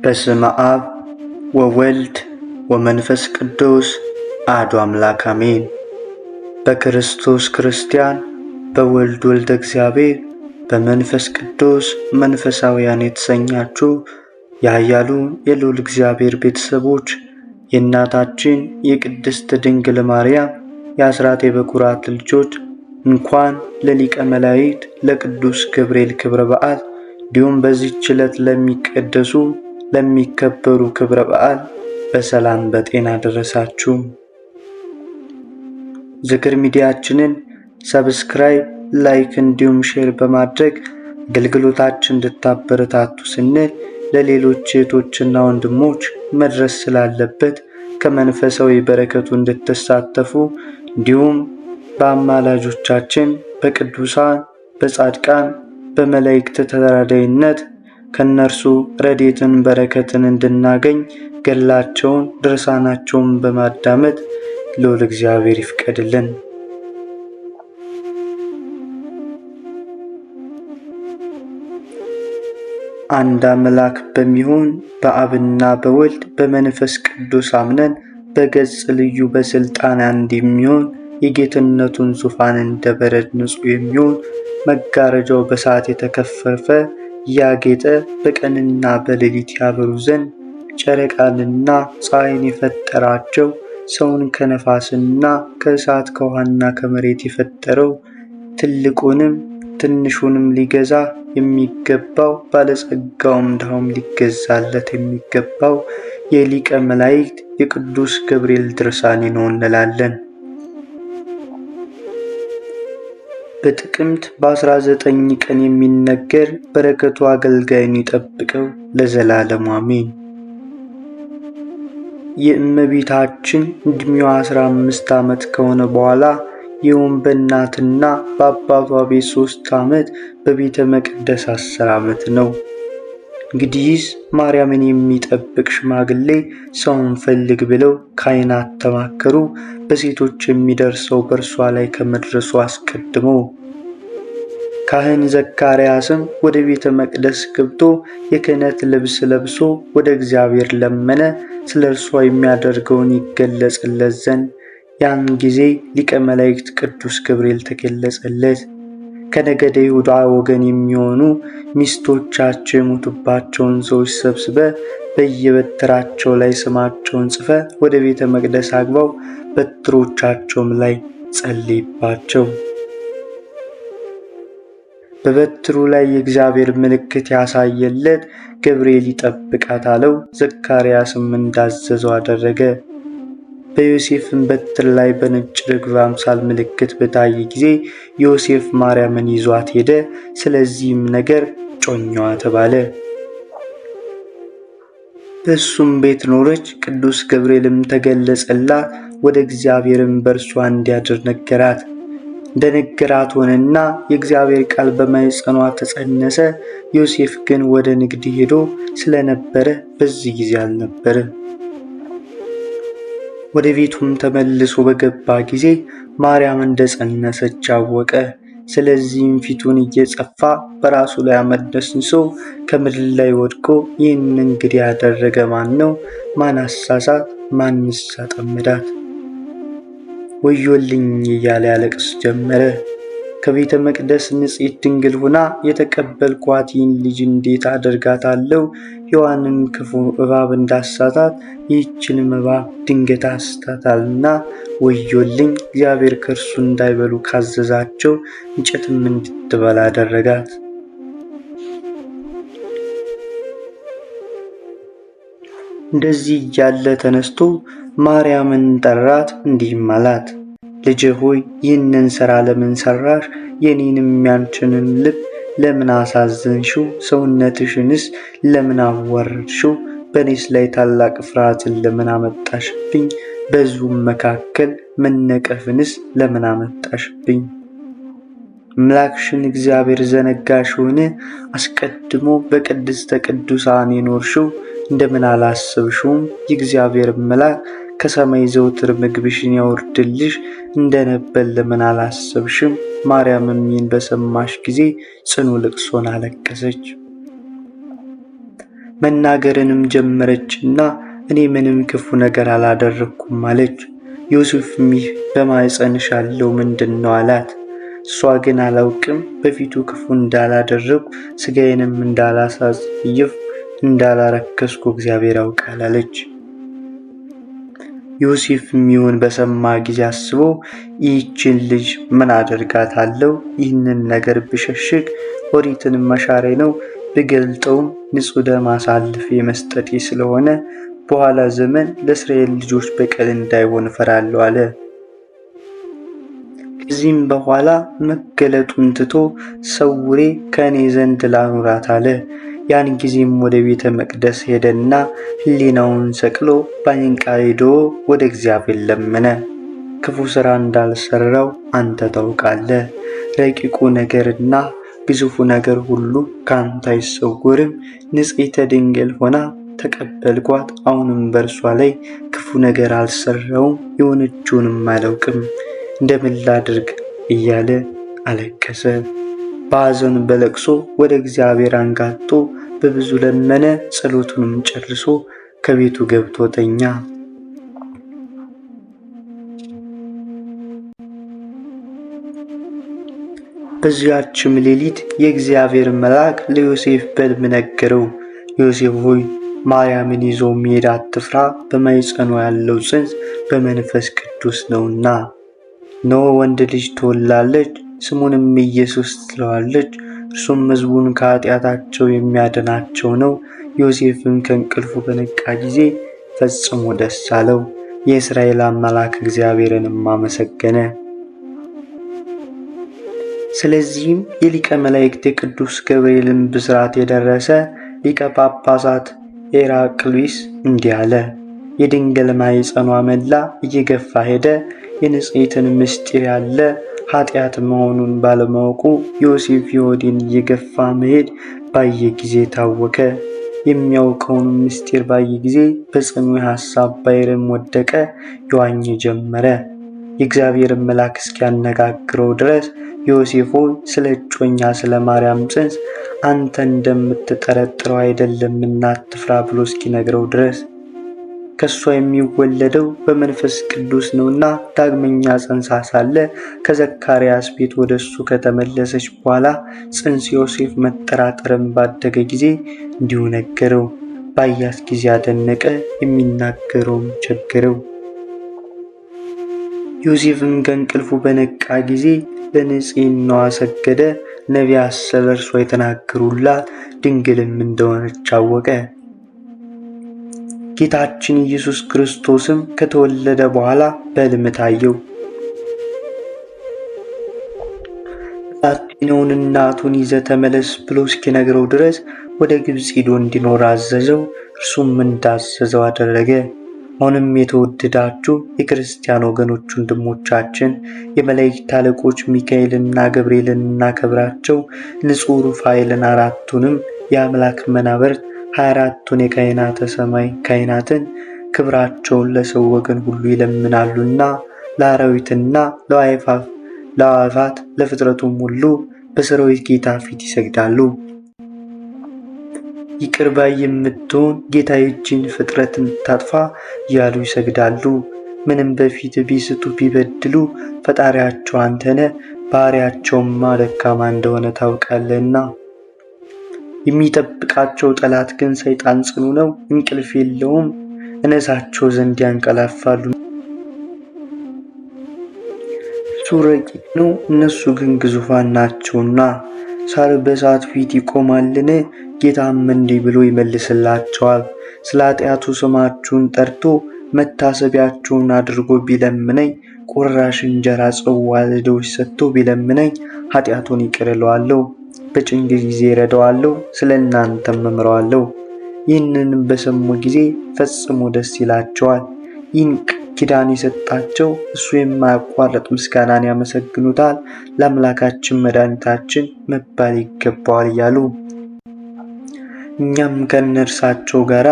በስመ አብ ወወልድ ወመንፈስ ቅዱስ አሐዱ አምላክ አሜን። በክርስቶስ ክርስቲያን፣ በወልድ ወልደ እግዚአብሔር፣ በመንፈስ ቅዱስ መንፈሳውያን የተሰኛችሁ የኃያሉ የልዑል እግዚአብሔር ቤተሰቦች የእናታችን የቅድስት ድንግል ማርያም የአስራት የበኩራት ልጆች እንኳን ለሊቀ መላእክት ለቅዱስ ገብርኤል ክብረ በዓል እንዲሁም በዚህች ዕለት ለሚቀደሱ ለሚከበሩ ክብረ በዓል በሰላም በጤና ደረሳችሁ። ዝክር ሚዲያችንን ሰብስክራይብ፣ ላይክ እንዲሁም ሼር በማድረግ አገልግሎታችን እንድታበረታቱ ስንል ለሌሎች እህቶችና ወንድሞች መድረስ ስላለበት ከመንፈሳዊ በረከቱ እንድትሳተፉ እንዲሁም በአማላጆቻችን በቅዱሳን በጻድቃን በመላእክት ተራዳኢነት ከነርሱ ረድኤትን በረከትን እንድናገኝ ገድላቸውን ድርሳናቸውን በማዳመጥ ልዑል እግዚአብሔር ይፍቀድልን። አንድ አምላክ በሚሆን በአብና በወልድ በመንፈስ ቅዱስ አምነን በገጽ ልዩ በስልጣን አንድ የሚሆን የጌትነቱን ዙፋን እንደ በረድ ንጹሕ የሚሆን መጋረጃው በሰዓት የተከፈፈ ያጌጠ በቀንና በሌሊት ያበሩ ዘንድ ጨረቃንና ፀሐይን የፈጠራቸው ሰውን ከነፋስና ከእሳት ከውሃና ከመሬት የፈጠረው ትልቁንም ትንሹንም ሊገዛ የሚገባው ባለጸጋውም ድሃውም ሊገዛለት የሚገባው የሊቀ መላእክት የቅዱስ ገብርኤል ድርሳኔ ነው እንላለን። በጥቅምት በ19 ቀን የሚነገር በረከቱ አገልጋይን ይጠብቀው ለዘላለሙ አሜን። የእመቤታችን ዕድሜዋ 15 ዓመት ከሆነ በኋላ ይኸውም በእናትና በአባቷ ቤት 3 ዓመት በቤተ መቅደስ 10 ዓመት ነው። እንግዲህስ ማርያምን የሚጠብቅ ሽማግሌ ሰውን ፈልግ ብለው ካህናት ተማከሩ። በሴቶች የሚደርሰው በእርሷ ላይ ከመድረሱ አስቀድሞ ካህን ዘካርያስም ወደ ቤተ መቅደስ ገብቶ የክህነት ልብስ ለብሶ ወደ እግዚአብሔር ለመነ፣ ስለ እርሷ የሚያደርገውን ይገለጽለት ዘንድ። ያን ጊዜ ሊቀ መላእክት ቅዱስ ገብርኤል ተገለጸለት። ከነገደ ይሁዳ ወገን የሚሆኑ ሚስቶቻቸው የሞቱባቸውን ሰዎች ሰብስበ በየበትራቸው ላይ ስማቸውን ጽፈ ወደ ቤተ መቅደስ አግባው፣ በትሮቻቸውም ላይ ጸልይባቸው። በበትሩ ላይ የእግዚአብሔር ምልክት ያሳየለት ገብርኤል ይጠብቃት አለው። ዘካርያስም እንዳዘዘው አደረገ። በዮሴፍም በትር ላይ በነጭ ርግብ አምሳል ምልክት በታየ ጊዜ ዮሴፍ ማርያምን ይዟት ሄደ። ስለዚህም ነገር ጮኛዋ ተባለ። በእሱም ቤት ኖረች። ቅዱስ ገብርኤልም ተገለጸላት። ወደ እግዚአብሔርም በእርሷ እንዲያድር ነገራት። እንደነገራት ሆነና የእግዚአብሔር ቃል በማኅፀኗ ተጸነሰ። ዮሴፍ ግን ወደ ንግድ ሄዶ ስለነበረ በዚህ ጊዜ አልነበረም። ወደ ቤቱም ተመልሶ በገባ ጊዜ ማርያም እንደጸነሰች አወቀ። ስለዚህም ፊቱን እየጸፋ በራሱ ላይ አመድ ነስንሶ ከምድር ላይ ወድቆ ይህን እንግዲህ ያደረገ ማን ነው? ማን አሳሳት? ማንስ አጠመዳት? ወዮልኝ እያለ ያለቅስ ጀመረ። ከቤተ መቅደስ ንጽሕት ድንግል ሆና የተቀበልኳት ይህን ልጅ እንዴት አደርጋታለሁ? ሔዋንን ክፉ እባብ እንዳሳታት ይህችንም እባብ ድንገት አስታታልና ወዮልኝ። እግዚአብሔር ከእርሱ እንዳይበሉ ካዘዛቸው እንጨትም እንድትበላ አደረጋት። እንደዚህ እያለ ተነስቶ ማርያምን ጠራት፣ እንዲህም አላት፣ ልጄ ሆይ ይህንን ሥራ ለምን ሠራሽ? የኔንም ያንቺንም ልብ ለምን አሳዘንሽው? ሰውነትሽንስ ለምን አዋረድሽው? በእኔስ ላይ ታላቅ ፍርሃትን ለምን አመጣሽብኝ? በሕዝቡም መካከል መነቀፍንስ ለምን አመጣሽብኝ? አምላክሽን እግዚአብሔር ዘነጋሽውን? አስቀድሞ በቅድስተ ቅዱሳን የኖርሽው እንደምን አላሰብሽውም? የእግዚአብሔር መልአክ ከሰማይ ዘውትር ምግብሽን ያወርድልሽ እንደነበር ለምን አላሰብሽም? ማርያምም ይህን በሰማሽ ጊዜ ጽኑ ልቅሶን አለቀሰች። መናገርንም ጀመረችና እኔ ምንም ክፉ ነገር አላደረኩም አለች። ዮሴፍም ይህ በማኅፀንሽ ያለው ምንድን ነው አላት። እሷ ግን አላውቅም፣ በፊቱ ክፉ እንዳላደረግኩ ሥጋዬንም እንዳላሳየፍ እንዳላረከስኩ እግዚአብሔር ያውቃል አለች። ዮሴፍም ይሁን በሰማ ጊዜ አስቦ ይህችን ልጅ ምን አደርጋታለሁ? ይህንን ነገር ብሸሽግ ኦሪትን መሻሬ ነው፣ ብገልጠውም ንጹሕ ደም አሳልፌ መስጠቴ ስለሆነ በኋላ ዘመን ለእስራኤል ልጆች በቀል እንዳይሆን እፈራለሁ አለ። ከዚህም በኋላ መገለጡን ትቶ ሰውሬ ከእኔ ዘንድ ላኑራት አለ። ያን ጊዜም ወደ ቤተ መቅደስ ሄደና ሕሊናውን ሰቅሎ በዐይንቃ ሄዶ ወደ እግዚአብሔር ለመነ። ክፉ ሥራ እንዳልሠራው አንተ ታውቃለህ። ረቂቁ ነገርና ግዙፉ ነገር ሁሉ ካንተ አይሰወርም። ንጽሕተ ድንግል ሆና ተቀበልኳት። አሁንም በእርሷ ላይ ክፉ ነገር አልሠራውም፣ የሆነችውንም አላውቅም። እንደምን ላድርግ እያለ አለቀሰ። በሐዘን በለቅሶ ወደ እግዚአብሔር አንጋጦ በብዙ ለመነ። ጸሎቱንም ጨርሶ ከቤቱ ገብቶ ተኛ። በዚያችም ሌሊት የእግዚአብሔር መልአክ ለዮሴፍ በሕልም ነገረው። ዮሴፍ ሆይ ማርያምን ይዞ መሄድ አትፍራ፣ በማኅፀኗ ያለው ጽንስ በመንፈስ ቅዱስ ነውና። እነሆ ወንድ ልጅ ትወልዳለች፣ ስሙንም ኢየሱስ ትለዋለች። እርሱም ሕዝቡን ከኃጢአታቸው የሚያድናቸው ነው። ዮሴፍም ከእንቅልፉ በነቃ ጊዜ ፈጽሞ ደስ አለው፣ የእስራኤል አምላክ እግዚአብሔርንም አመሰገነ። ስለዚህም የሊቀ መላእክት የቅዱስ ገብርኤልን ብስራት የደረሰ ሊቀ ጳጳሳት ኤራቅሊስ እንዲህ አለ። የድንግል ማኅፀኗ መላ እየገፋ ሄደ። የንጽሕትን ምስጢር ያለ ኃጢአት መሆኑን ባለማወቁ ዮሴፍ የሆዴን እየገፋ መሄድ ባየ ጊዜ ታወከ። የሚያውቀውን ምስጢር ባየ ጊዜ በጽኑ የሐሳብ ባሕርም ወደቀ፣ ይዋኝ ጀመረ። የእግዚአብሔር መልአክ እስኪያነጋግረው ድረስ ዮሴፍ ሆይ ስለ እጮኛ ስለ ማርያም ጽንስ አንተ እንደምትጠረጥረው አይደለምና አትፍራ ብሎ እስኪነግረው ድረስ ከእሷ የሚወለደው በመንፈስ ቅዱስ ነውና ዳግመኛ ጸንሳ ሳለ ከዘካርያስ ቤት ወደ እሱ ከተመለሰች በኋላ ጽንስ ዮሴፍ መጠራጠርን ባደገ ጊዜ እንዲሁ ነገረው። ባያት ጊዜ አደነቀ፣ የሚናገረውም ቸገረው። ዮሴፍም ከእንቅልፉ በነቃ ጊዜ ለንጽሕናዋ ሰገደ። ነቢያት ስለ እርሷ የተናገሩላት ድንግልም እንደሆነች አወቀ። ጌታችን ኢየሱስ ክርስቶስም ከተወለደ በኋላ በሕልም ታየው። ብላቴናውን እናቱን ይዘህ ተመለስ ብሎ እስኪነግረው ድረስ ወደ ግብፅ ሄዶ እንዲኖር አዘዘው። እርሱም እንዳዘዘው አደረገ። አሁንም የተወደዳችሁ የክርስቲያን ወገኖች ወንድሞቻችን የመላእክት አለቆች ሚካኤልና ገብርኤልን እናከብራቸው። ንጹሕ ሩፋኤልን አራቱንም የአምላክ መናብርት 24ቱን የካህናተ ሰማይ ካህናትን ክብራቸውን ለሰው ወገን ሁሉ ይለምናሉና ለአራዊትና ለአዕዋፋት ለፍጥረቱም ሁሉ በሠራዊት ጌታ ፊት ይሰግዳሉ። ይቅር ባይ የምትሆን ጌታ ይህችን ፍጥረትን ታጥፋ እያሉ ይሰግዳሉ። ምንም በፊት ቢስቱ ቢበድሉ ፈጣሪያቸው አንተነ፣ ባሪያቸውማ ደካማ እንደሆነ ታውቃለህና። የሚጠብቃቸው ጠላት ግን ሰይጣን ጽኑ ነው፣ እንቅልፍ የለውም፣ እነሳቸው ዘንድ ያንቀላፋሉ። እሱ ረቂቅ ነው፣ እነሱ ግን ግዙፋን ናቸውና። ሳር በእሳት ፊት ይቆማልን? ጌታም እንዲህ ብሎ ይመልስላቸዋል። ስለ ኃጢአቱ ስማችሁን ጠርቶ መታሰቢያችሁን አድርጎ ቢለምነኝ፣ ቁራሽ እንጀራ ጽዋ ለድሆች ሰጥቶ ቢለምነኝ ኃጢአቱን ይቅር እለዋለሁ፣ በጭንቅ ጊዜ እረዳዋለሁ፣ ስለ እናንተም እምረዋለሁ። ይህንንም በሰሙ ጊዜ ፈጽሞ ደስ ይላቸዋል። ይህን ኪዳን የሰጣቸው እሱ የማያቋርጥ ምስጋናን ያመሰግኑታል። ለአምላካችን መድኃኒታችን መባል ይገባዋል እያሉ እኛም ከነርሳቸው ጋር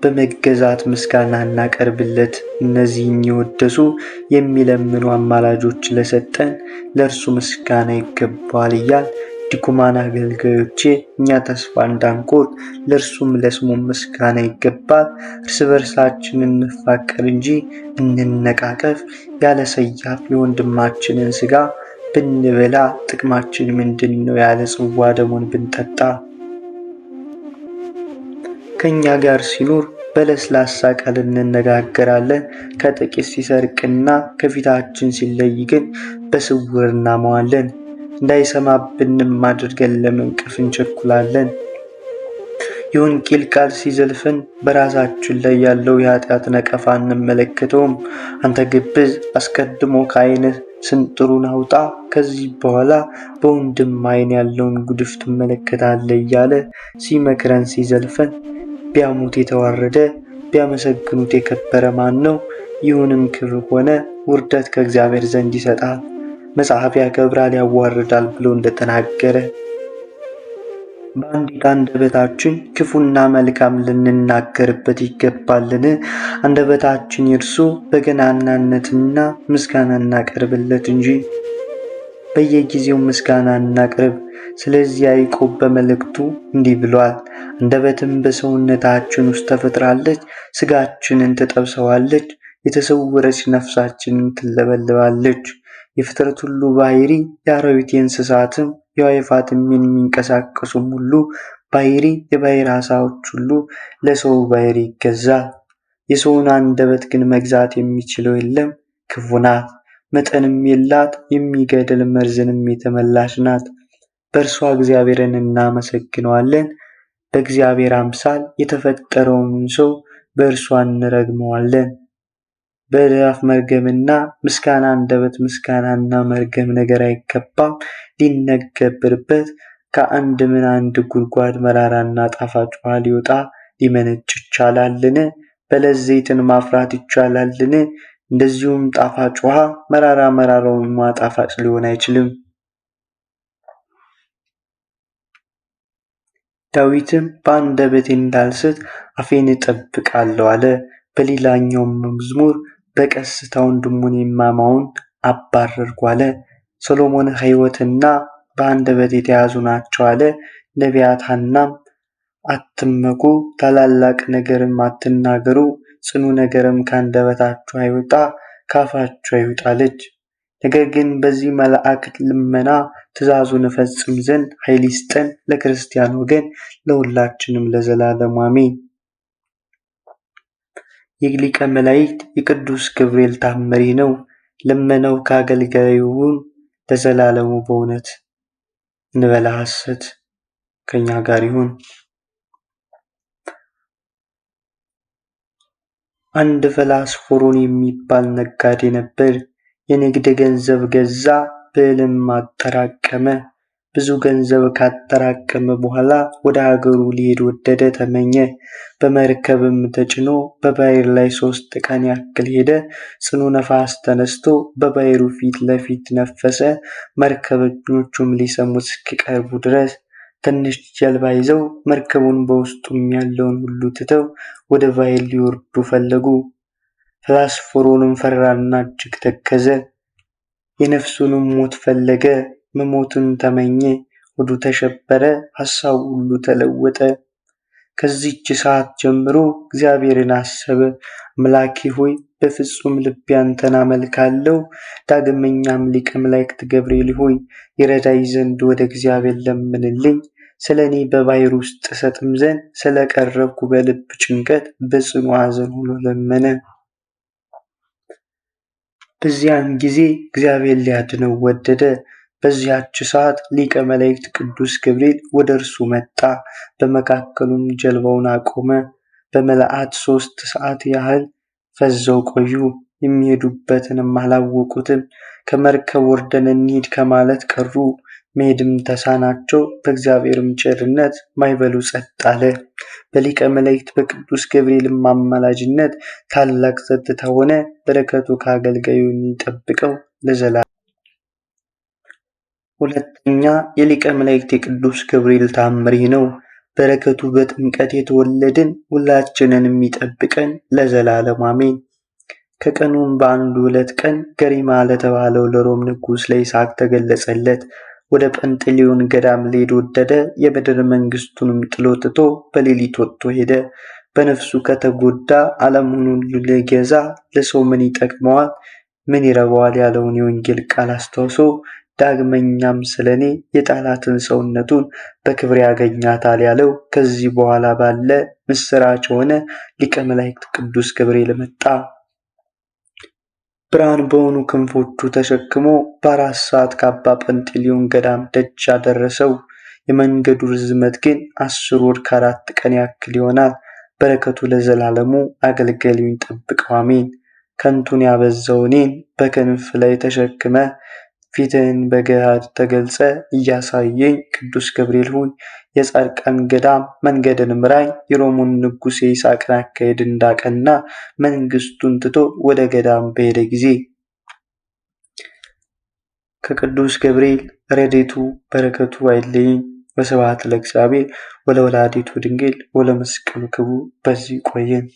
በመገዛት ምስጋና እናቀርብለት። እነዚህን የወደሱ የሚለምኑ አማላጆች ለሰጠን ለእርሱ ምስጋና ይገባዋል እያል ድኩማን አገልጋዮቼ እኛ ተስፋ እንዳንቆርጥ ለእርሱም ለስሙም ምስጋና ይገባል። እርስ በርሳችን እንፋቀር እንጂ እንነቃቀፍ። ያለ ሰያፍ የወንድማችንን ሥጋ ብንበላ ጥቅማችን ምንድን ነው? ያለ ጽዋ ደሙን ብንጠጣ። ከእኛ ጋር ሲኖር በለስላሳ ቃል እንነጋገራለን። ከጥቂት ሲሰርቅና ከፊታችን ሲለይ ግን በስውር እናመዋለን። እንዳይሰማብንም አድርገን ለመንቀፍ እንቸኩላለን። የወንጌል ቃል ሲዘልፈን በራሳችን ላይ ያለው የኃጢአት ነቀፋ እንመለከተውም። አንተ ግብዝ፣ አስቀድሞ ከዓይንህ ስንጥሩን አውጣ፣ ከዚህ በኋላ በወንድም ዓይን ያለውን ጉድፍ ትመለከታለህ እያለ ሲመክረን ሲዘልፈን፣ ቢያሙት የተዋረደ ቢያመሰግኑት የከበረ ማን ነው? ይሁንም ክብር ሆነ ውርደት ከእግዚአብሔር ዘንድ ይሰጣል። መጽሐፍ ያከብራል ያዋርዳል ብሎ እንደተናገረ በአንዲት አንደበታችን ክፉና መልካም ልንናገርበት ይገባልን? አንደበታችን የእርሱ በገናናነትና ምስጋና እናቀርብለት እንጂ። በየጊዜው ምስጋና እናቅርብ። ስለዚህ ያዕቆብ በመልእክቱ እንዲህ ብሏል፣ አንደበትም በሰውነታችን ውስጥ ተፈጥራለች፣ ሥጋችንን ትጠብሰዋለች፣ የተሰወረች ነፍሳችንን ትለበልባለች። የፍጥረት ሁሉ ባሕሪ የአራዊት የእንስሳትም የአዕዋፋትም የሚንቀሳቀሱም ሁሉ ባሕሪ የባሕር ዓሣዎች ሁሉ ለሰው ባሕሪ ይገዛል። የሰውን አንደበት ግን መግዛት የሚችለው የለም። ክፉ ናት፣ መጠንም የላት፣ የሚገድል መርዝንም የተመላች ናት። በእርሷ እግዚአብሔርን እናመሰግነዋለን። በእግዚአብሔር አምሳል የተፈጠረውን ሰው በእርሷ እንረግመዋለን። በአፍ መርገምና ምስጋና አንደበት ምስጋናና መርገም ነገር አይገባም። ሊነገብርበት ከአንድ ምን አንድ ጉድጓድ መራራና ጣፋጭ ውሃ ሊወጣ ሊመነጭ ይቻላልን? በለስ ዘይትን ማፍራት ይቻላልን? እንደዚሁም ጣፋጭ ውሃ መራራውን ውሃ ጣፋጭ ሊሆን አይችልም። ዳዊትም በአንደበቴ እንዳልስት አፌን እጠብቃለሁ አለ። በሌላኛውም መዝሙር በቀስታ ወንድሙን የሚያማውን አባረርኩ አለ። ሰሎሞን ሕይወትና በአንደበት የተያዙ ናቸው አለ። ነቢያት ሐናም አትመኩ፣ ታላላቅ ነገርም አትናገሩ፣ ጽኑ ነገርም ከአንደበታችሁ አይውጣ፣ ካፋችሁ አይውጣ አለች። ነገር ግን በዚህ መልአክ ልመና ትእዛዙን እፈጽም ዘንድ ኃይል ይስጠን፣ ለክርስቲያን ወገን ለሁላችንም ለዘላለሙ አሜን። የሊቀ መላእክት የቅዱስ ገብርኤል ታምሪ ነው። ልመናው ከአገልጋዩም ለዘላለሙ በእውነት እንበለ ሐሰት ከኛ ጋር ይሁን። አንድ ፈላስፎሮን የሚባል ነጋዴ ነበር። የንግድ ገንዘብ ገዛ፣ ብዕልም አጠራቀመ። ብዙ ገንዘብ ካጠራቀመ በኋላ ወደ ሀገሩ ሊሄድ ወደደ፣ ተመኘ። በመርከብም ተጭኖ በባሕር ላይ 3 ቀን ያክል ሄደ። ጽኑ ነፋስ ተነስቶ በባሕሩ ፊት ለፊት ነፈሰ። መርከበኞቹም ሊሰሙት እስኪቀርቡ ድረስ ትንሽ ጀልባ ይዘው መርከቡን በውስጡም ያለውን ሁሉ ትተው ወደ ባሕር ሊወርዱ ፈለጉ። ፈላስፎሮንም ፈራና እጅግ ተከዘ። የነፍሱንም ሞት ፈለገ፣ መሞትን ተመኘ። ሆዱ ተሸበረ፣ ሐሳቡ ሁሉ ተለወጠ። ከዚህች ሰዓት ጀምሮ እግዚአብሔርን አሰበ። አምላኬ ሆይ በፍጹም ልቤ አንተን አመልካለሁ። ዳግመኛም ሊቀ መላእክት ገብርኤል ሆይ ይረዳኝ ዘንድ ወደ እግዚአብሔር ለምንልኝ። ስለ እኔ በባሕር ውስጥ እሰጥም ዘንድ ስለቀረብኩ በልብ ጭንቀት በጽኑ ሐዘን ሆኖ ለመነ። በዚያን ጊዜ እግዚአብሔር ሊያድነው ወደደ። በዚያች ሰዓት ሊቀ መላእክት ቅዱስ ገብርኤል ወደ እርሱ መጣ። በመካከሉም ጀልባውን አቆመ። በመልአት 3 ሰዓት ያህል ፈዘው ቆዩ። የሚሄዱበትንም አላወቁትም። ከመርከብ ወርደን እንሂድ ከማለት ቀሩ። መሄድም ተሳናቸው። በእግዚአብሔርም ቸርነት ማዕበሉ ጸጥ አለ። በሊቀ መላእክት በቅዱስ ገብርኤልም አማላጅነት ታላቅ ጸጥታ ሆነ። በረከቱ ከአገልጋዩ ይጠብቀው ለዘላለም። ሁለተኛ የሊቀ መላእክት የቅዱስ ገብርኤል ታምሪ ነው። በረከቱ በጥምቀት የተወለድን ሁላችንን የሚጠብቀን ለዘላለም አሜን። ከቀኑም በአንዱ ዕለት ቀን ገሪማ ለተባለው ለሮም ንጉሥ ለይስሐቅ ተገለጸለት። ወደ ጰንጠሌዎን ገዳም ሊሄድ ወደደ። የምድር መንግስቱንም ጥሎ ትቶ በሌሊት ወጥቶ ሄደ። በነፍሱ ከተጎዳ ዓለሙን ሁሉ ሊገዛ ለሰው ምን ይጠቅመዋል? ምን ይረባዋል? ያለውን የወንጌል ቃል አስታውሶ ዳግመኛም ስለኔ የጣላትን ሰውነቱን በክብር ያገኛታል ያለው ከዚህ በኋላ ባለ ምስራች ሆነ። ሊቀ መላእክት ቅዱስ ገብርኤል መጣ። ብርሃን በሆኑ ክንፎቹ ተሸክሞ በ4 ሰዓት ከአባ ጰንጠሌዎን ገዳም ደጅ አደረሰው። የመንገዱ ርዝመት ግን 10 ወር ከ4 ቀን ያክል ይሆናል። በረከቱ ለዘላለሙ አገልጋዩን ጠብቀው አሜን። ከንቱን ያበዛው እኔን በክንፍ ላይ ተሸክመ ፊትህን በገሃድ ተገልጸ እያሳየኝ ቅዱስ ገብርኤል ሆይ የጻድቃን ገዳም መንገድን ምራኝ። የሮሙን ንጉሥ የይስሐቅን አካሄድ እንዳቀና መንግስቱን ትቶ ወደ ገዳም በሄደ ጊዜ ከቅዱስ ገብርኤል ረድኤቱ በረከቱ አይለየኝ። ወስብሐት ለእግዚአብሔር ወለወላዲቱ ድንግል ወለመስቀሉ ክቡር። በዚህ ቆየን።